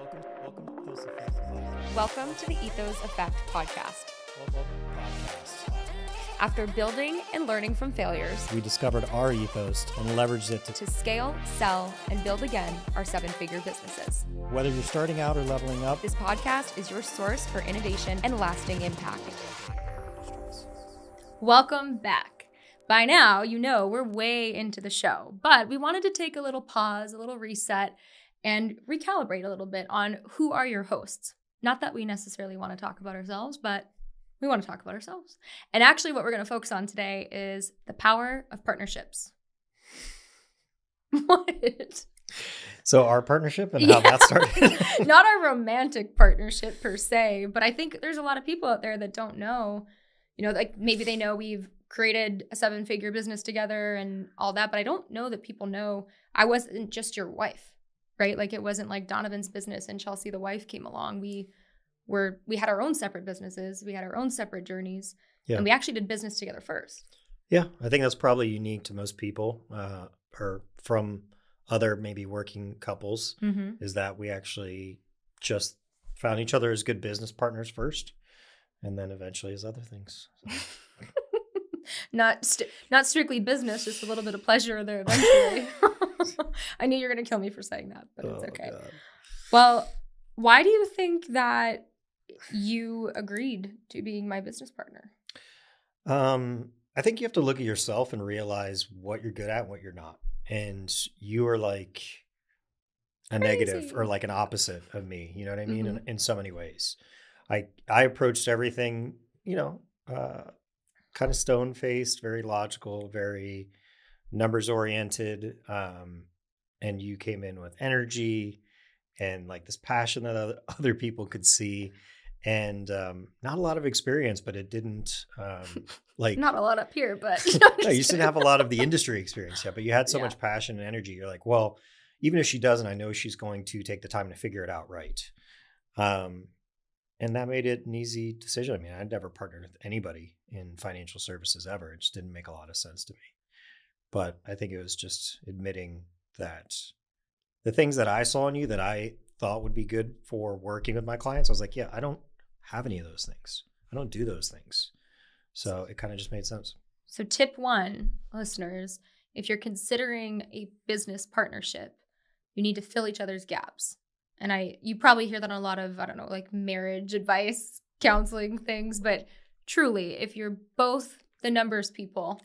Welcome to Ethos Effect. Welcome to the Ethos Effect podcast. After building and learning from failures, We discovered our ethos and leveraged it to scale, sell, and build again our seven-figure businesses. whether you're starting out or leveling up. This podcast is your source for innovation and lasting impact. Welcome back. By now, you know we're way into the show, but we wanted to take a little pause, a little reset, and recalibrate a little bit on who are your hosts. Not that we necessarily want to talk about ourselves, but we want to talk about ourselves. And actually what we're going to focus on today is the power of partnerships. What? So our partnership and how that started. Not our romantic partnership per se, but I think there's a lot of people out there that don't know, like maybe they know we've created a seven-figure business together and all that, but I don't know that people know I wasn't just your wife, right? Like it wasn't like Donovan's business and Chelsea, the wife, came along. We had our own separate businesses. We had our own separate journeys. Yeah. And we actually did business together first. Yeah, I think that's probably unique to most people or from other maybe working couples, is that we actually just found each other as good business partners first and then eventually as other things. So. Not strictly business, just a little bit of pleasure there eventually. I knew you were going to kill me for saying that, but it's okay. God. Well, why do you think that you agreed to being my business partner? I think you have to look at yourself and realize what you're good at and what you're not. And you are like a negative or like an opposite of me. You know what I mean? In so many ways. I approached everything, kind of stone-faced, very logical, very numbers-oriented. And you came in with energy and like this passion that other people could see. And not a lot of experience, but it didn't like... Not a lot up here, but... No, you didn't have a lot of the industry experience yet, but you had so much passion and energy. You're like, well, even if she doesn't, I know she's going to take the time to figure it out right. And that made it an easy decision. I mean, I'd never partnered with anybody in financial services ever. It just didn't make a lot of sense to me. But I think it was just admitting that the things that I saw in you that I thought would be good for working with my clients, I was like, yeah, I don't have any of those things. I don't do those things. So it kind of just made sense. So tip one, listeners, if you're considering a business partnership, you need to fill each other's gaps. And you probably hear that on a lot of, like marriage advice, counseling things. But truly, if you're both the numbers people,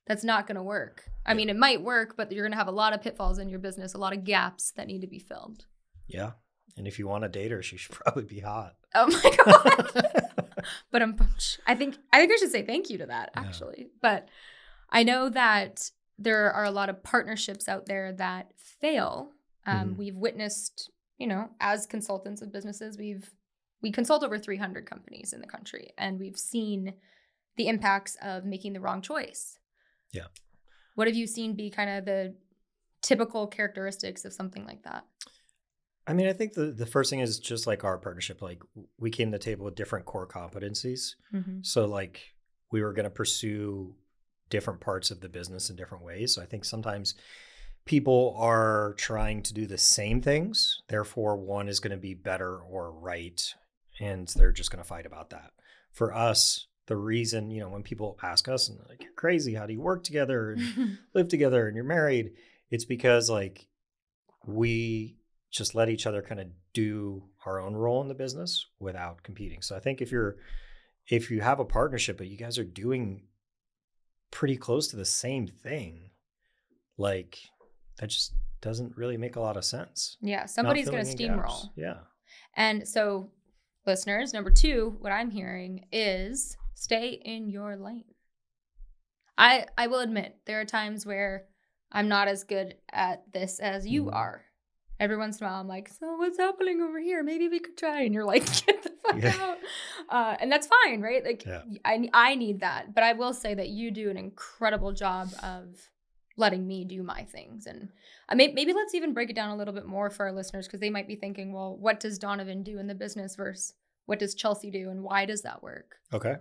that's not going to work. I mean, it might work, but you're going to have a lot of pitfalls in your business, a lot of gaps that need to be filled. Yeah. And if you want to date her, she should probably be hot. Oh my God. But I think I should say thank you to that, actually. Yeah. But I know that there are a lot of partnerships out there that fail. We've witnessed, as consultants of businesses, we consult over 300 companies in the country, and we've seen the impacts of making the wrong choice. Yeah. What have you seen be kind of the typical characteristics of something like that? I mean, I think the first thing is just like our partnership, like we came to the table with different core competencies. So like we were going to pursue different parts of the business in different ways. So I think sometimes people are trying to do the same things. Therefore, one is going to be better or right. And they're just going to fight about that. For us, the reason, when people ask us and they're like, you're crazy, how do you work together and live together and you're married? It's because like we just let each other kind of do our own role in the business without competing. So I think if you have a partnership, but you guys are doing pretty close to the same thing, like that just doesn't really make a lot of sense. Yeah. Somebody's going to steamroll. Yeah. And so listeners, number two, what I'm hearing is stay in your lane. I will admit there are times where I'm not as good at this as you are. Every once in a while, I'm like, so what's happening over here? Maybe we could try. And you're like, get the fuck out. And that's fine, right? Like, I need that. But I will say that you do an incredible job of letting me do my things. And maybe let's even break it down a little bit more for our listeners, because they might be thinking, well, what does Donovan do in the business versus what does Chelsea do? And why does that work? Okay.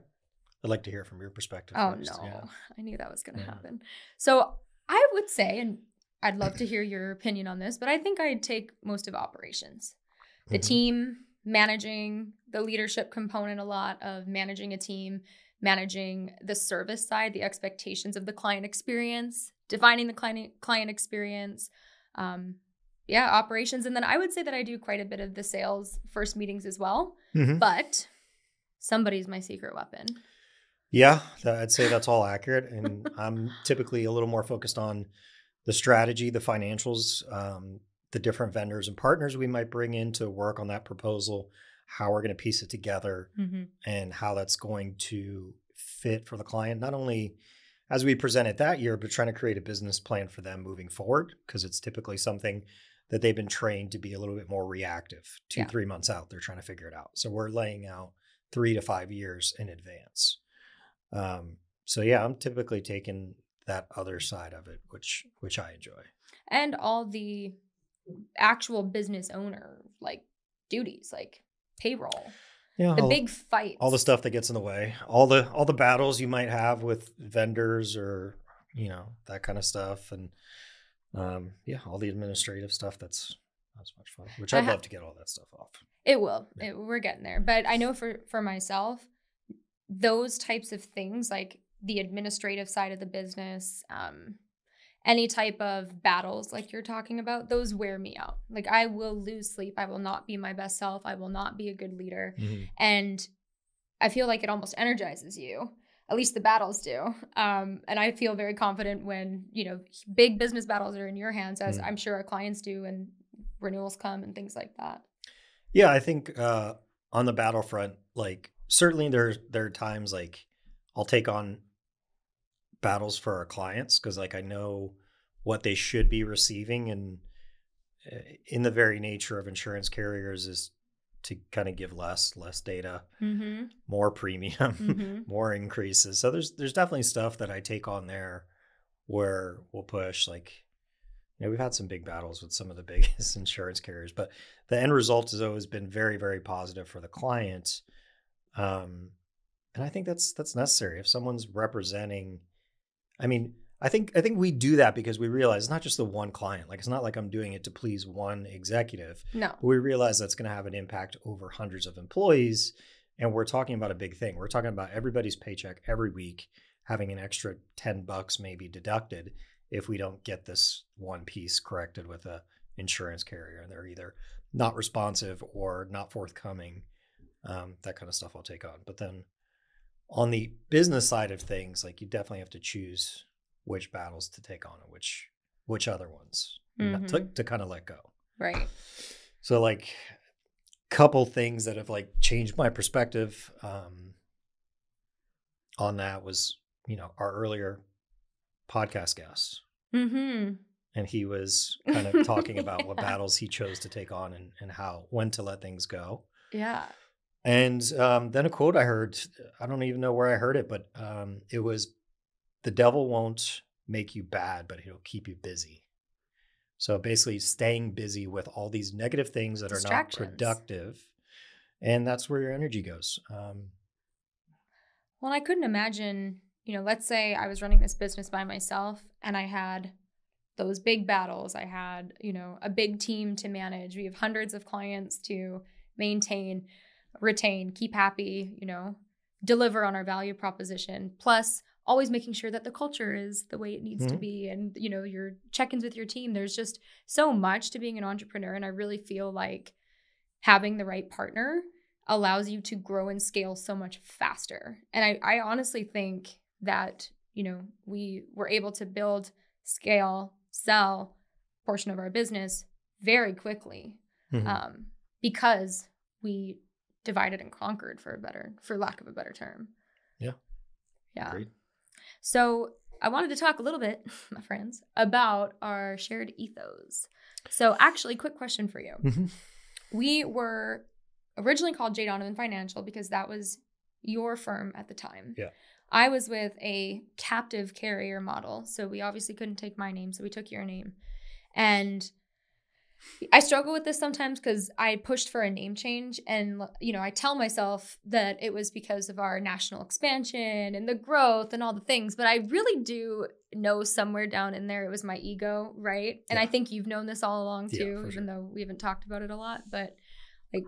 I'd like to hear from your perspective. Oh, first. no. Yeah. I knew that was going to happen. So I would say, and I'd love to hear your opinion on this, but I think I'd take most of operations. the team, managing the leadership component a lot of managing a team, managing the service side, the expectations of the client experience, defining the client experience, operations. And then I would say that I do quite a bit of the sales first meetings as well, but somebody's my secret weapon. Yeah, I'd say that's all accurate. And I'm typically a little more focused on the strategy, the financials, the different vendors and partners we might bring in to work on that proposal, how we're going to piece it together, and how that's going to fit for the client, not only as we present it that year, but trying to create a business plan for them moving forward, because it's typically something that they've been trained to be a little bit more reactive. 2-3 months out, they're trying to figure it out. So we're laying out 3 to 5 years in advance. So yeah, I'm typically taking that other side of it, which I enjoy. And all the actual business owner like duties, like payroll, the big fights, all the stuff that gets in the way, all the battles you might have with vendors or that kind of stuff, and all the administrative stuff that's much fun. Which I'd love to get all that stuff off. It will. Yeah. We're getting there, but I know for myself, those types of things like the administrative side of the business, any type of battles like you're talking about, those wear me out. Like I will lose sleep. I will not be my best self. I will not be a good leader. And I feel like it almost energizes you. At least the battles do. And I feel very confident when, big business battles are in your hands, as I'm sure our clients do, and renewals come and things like that. Yeah, I think on the battlefront, like certainly there are times like I'll take on battles for our clients because like I know what they should be receiving, and in the very nature of insurance carriers is to kind of give less data, more premium, more increases. So there's definitely stuff that I take on there where we'll push. Like we've had some big battles with some of the biggest insurance carriers, but the end result has always been very, very positive for the client. And I think that's necessary if someone's representing. I think we do that because we realize it's not just the one client. Like, it's not like I'm doing it to please one executive. No. But we realize that's going to have an impact over hundreds of employees. And we're talking about a big thing. We're talking about everybody's paycheck every week having an extra $10 maybe deducted if we don't get this one piece corrected with a insurance carrier. And they're either not responsive or not forthcoming. That kind of stuff I'll take on. But then on the business side of things, like you definitely have to choose which battles to take on and which other ones to kind of let go. Right. So like couple things that have like changed my perspective on that was, our earlier podcast guest. And he was kind of talking about what battles he chose to take on and when to let things go. Yeah. And then a quote I heard, I don't even know where I heard it, but it was, "The devil won't make you bad, but he'll keep you busy." So basically staying busy with all these negative things that are not productive. And that's where your energy goes. Well, I couldn't imagine, let's say I was running this business by myself and I had those big battles. I had, a big team to manage. We have hundreds of clients to maintain, retain, keep happy, deliver on our value proposition, plus always making sure that the culture is the way it needs to be. And, your check-ins with your team, there's just so much to being an entrepreneur. And I really feel like having the right partner allows you to grow and scale so much faster. And I honestly think that, we were able to build, scale, sell portion of our business very quickly because we divided and conquered, for lack of a better term. Yeah. Agreed. So I wanted to talk a little bit, my friends, about our shared ethos. So actually, quick question for you. We were originally called J. Donovan Financial because that was your firm at the time. Yeah. I was with a captive carrier model, so we obviously couldn't take my name, so we took your name. And I struggle with this sometimes because I pushed for a name change, and I tell myself that it was because of our national expansion and the growth and all the things, but I really do know somewhere down in there it was my ego, right? And I think you've known this all along too, even though we haven't talked about it a lot. But Like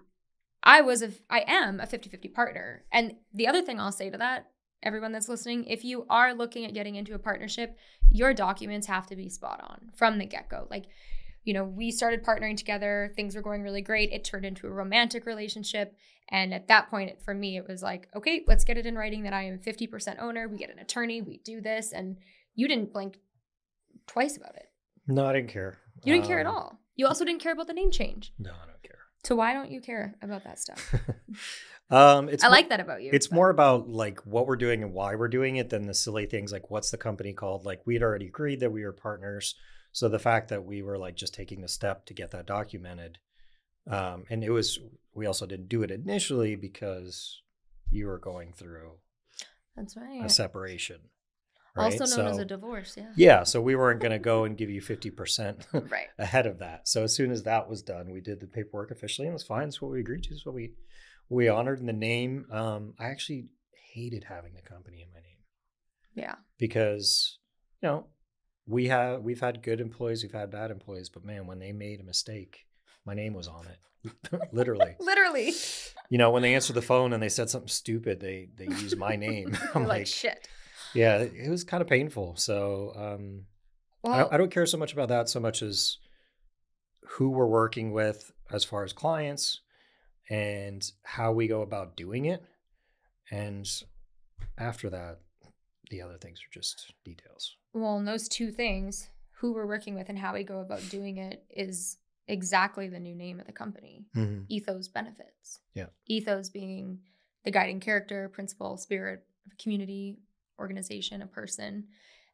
I am a 50-50 partner. And the other thing I'll say to that, everyone that's listening, if you are looking at getting into a partnership, your documents have to be spot on from the get-go. Like, you know, we started partnering together. Things were going really great. It turned into a romantic relationship. And at that point, for me, it was like, okay, let's get it in writing that I am 50% owner. We get an attorney. We do this. And you didn't blink twice about it. No, I didn't care. You didn't care at all. You also didn't care about the name change. No, I don't care. So why don't you care about that stuff? I like that about you. It's more about like what we're doing and why we're doing it than the silly things like what's the company called? Like we'd already agreed that we were partners. So the fact that we were like just taking the step to get that documented, and we also didn't do it initially because you were going through that's right a separation. Right? Also known as a divorce, yeah. Yeah, so we weren't going to go and give you 50% right. ahead of that. So as soon as that was done, we did the paperwork officially, and it was fine. It's what we agreed to. It's what we honored in the name. I actually hated having the company in my name. Yeah. Because, you know, we've had good employees, we've had bad employees, but man, when they made a mistake, my name was on it. Literally. Literally. You know, when they answered the phone and they said something stupid, they used my name. I'm like shit. Yeah, it was kind of painful. So I don't care so much about that so much as who we're working with as far as clients and how we go about doing it. And after that, the other things are just details. Well, and those two things, who we're working with and how we go about doing it, is exactly the new name of the company, Ethos Benefits. Yeah. Ethos being the guiding character, principle, spirit of a community, organization, a person.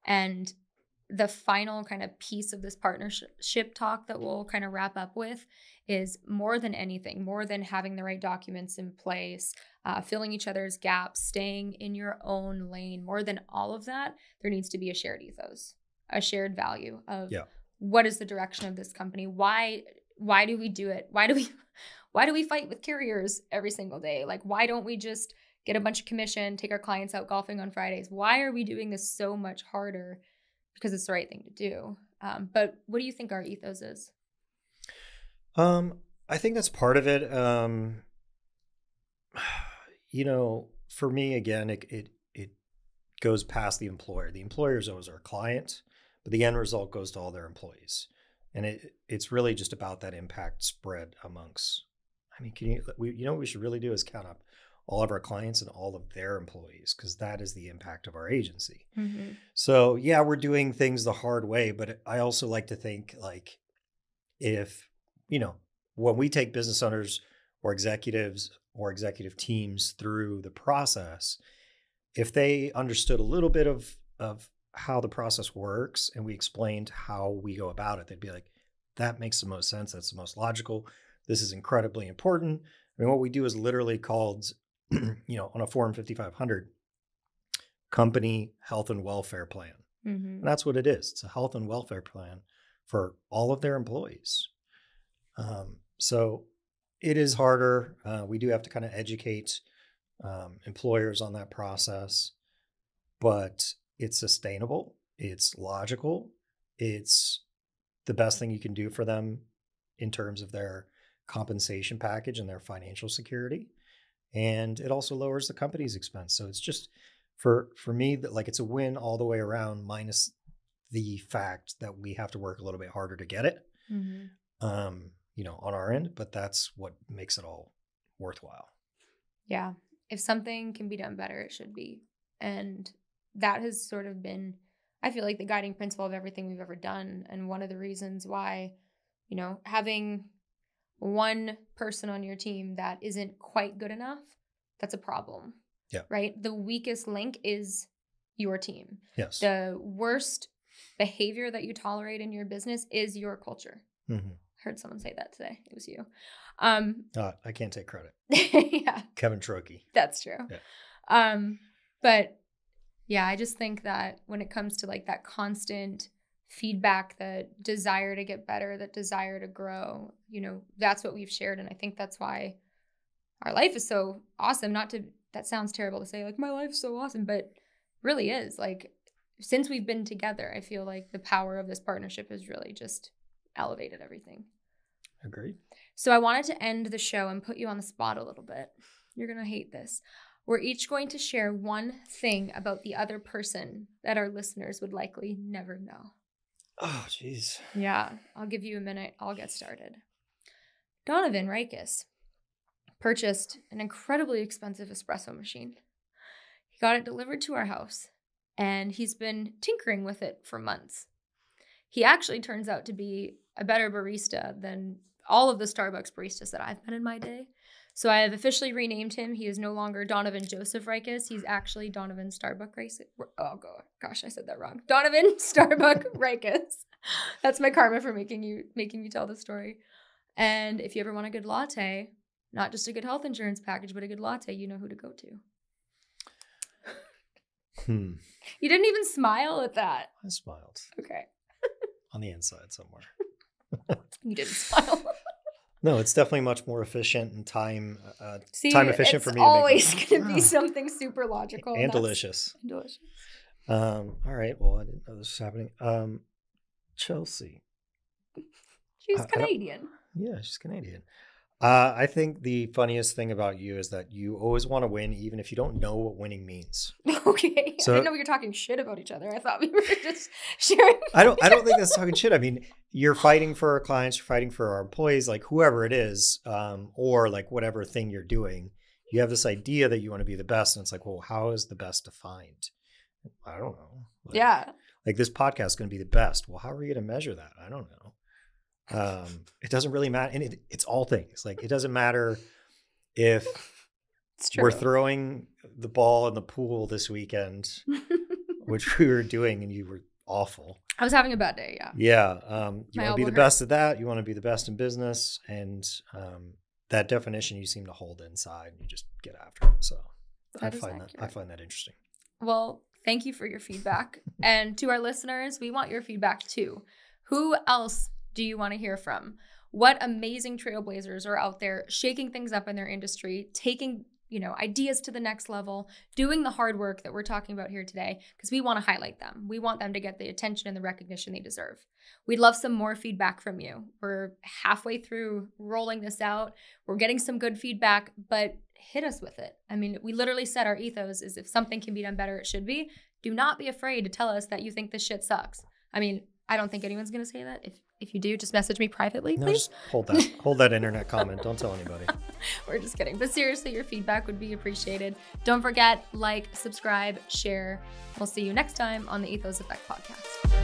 And the final kind of piece of this partnership talk that we'll kind of wrap up with is more than anything, more than having the right documents in place, filling each other's gaps, staying in your own lane, more than all of that, there needs to be a shared ethos, a shared value of what is the direction of this company? Why do we do it? Why do we fight with carriers every single day? Like, why don't we just get a bunch of commission, take our clients out golfing on Fridays? Why are we doing this so much harder? Because it's the right thing to do. But what do you think our ethos is? I think that's part of it. You know, for me, again, it goes past the employer. The employer is always our client, but the end result goes to all their employees. And it's really just about that impact spread amongst, I mean, what we should really do is count up all of our clients and all of their employees, because that is the impact of our agency. Mm-hmm. So yeah, we're doing things the hard way, but I also like to think like if, you know, when we take business owners or executives or executive teams through the process, if they understood a little bit of how the process works and we explained how we go about it, they'd be like, that makes the most sense. That's the most logical. This is incredibly important. I mean, what we do is literally called, you know, on a Form 5500, company health and welfare plan. Mm-hmm. And that's what it is. It's a health and welfare plan for all of their employees. So it is harder. We do have to kind of educate employers on that process, but it's sustainable. It's logical. It's the best thing you can do for them in terms of their compensation package and their financial security. And it also lowers the company's expense. So it's just for me that like it's a win all the way around, minus the fact that we have to work a little bit harder to get it, you know, on our end, but that's what makes it all worthwhile. Yeah. If something can be done better, it should be. And that has sort of been, I feel like, the guiding principle of everything we've ever done. And one of the reasons why, you know, having one person on your team that isn't quite good enough, that's a problem. Yeah. Right? The weakest link is your team. Yes. The worst behavior that you tolerate in your business is your culture. Mm-hmm. I heard someone say that today. It was you. I can't take credit. Yeah. Kevin Trokey. That's true. Yeah. But yeah, I just think that when it comes to like that constant feedback, that desire to get better, that desire to grow, you know, that's what we've shared. And I think that's why our life is so awesome. That sounds terrible to say, like, my life's so awesome, but really is. Like, since we've been together, I feel like the power of this partnership has really just elevated everything. Agreed. So I wanted to end the show and put you on the spot a little bit. You're going to hate this. We're each going to share one thing about the other person that our listeners would likely never know. Oh, jeez. Yeah, I'll give you a minute. I'll get started. Donovan Reikus purchased an incredibly expensive espresso machine. He got it delivered to our house, and he's been tinkering with it for months. He actually turns out to be a better barista than all of the Starbucks baristas that I've met in my day. So I have officially renamed him. He is no longer Donovan Joseph Reikus. He's actually Donovan Starbuck Reikus. Oh, gosh, I said that wrong. Donovan Starbuck Reikus. That's my karma for making me tell the story. And if you ever want a good latte, not just a good health insurance package, but a good latte, you know who to go to. You didn't even smile at that. I smiled. Okay. On the inside somewhere. You didn't smile. No, it's definitely much more efficient and time efficient for me. It's always going to be something super logical. And delicious. And delicious. All right. Well, I didn't know this was happening. Chelsea. She's Canadian. Yeah, she's Canadian. I think the funniest thing about you is that you always want to win, even if you don't know what winning means. Okay. So, I didn't know we were talking shit about each other. I thought we were just sharing. I don't think that's talking shit. I mean, you're fighting for our clients, you're fighting for our employees, like whoever it is, or like whatever thing you're doing. You have this idea that you want to be the best, and it's like, well, how is the best defined? I don't know. Like this podcast is going to be the best. Well, how are we going to measure that? I don't know. It doesn't really matter. And it's all things. Like it doesn't matter if we're throwing the ball in the pool this weekend, which we were doing and you were awful. I was having a bad day. Yeah. Yeah. You want to be the best at that. You want to be the best in business. And that definition you seem to hold inside and you just get after it. So I find that interesting. Well, thank you for your feedback. And to our listeners, we want your feedback too. Who else do you want to hear from? What amazing trailblazers are out there shaking things up in their industry, taking, ideas to the next level, doing the hard work that we're talking about here today, because we want to highlight them. We want them to get the attention and the recognition they deserve. We'd love some more feedback from you. We're halfway through rolling this out. We're getting some good feedback, but hit us with it. I mean, we literally said our ethos is if something can be done better, it should be. Do not be afraid to tell us that you think this shit sucks. I mean, I don't think anyone's going to say that. If you do, just message me privately, please. No, just hold that internet comment. Don't tell anybody. We're just kidding. But seriously, your feedback would be appreciated. Don't forget, like, subscribe, share. We'll see you next time on the Ethos Effect podcast.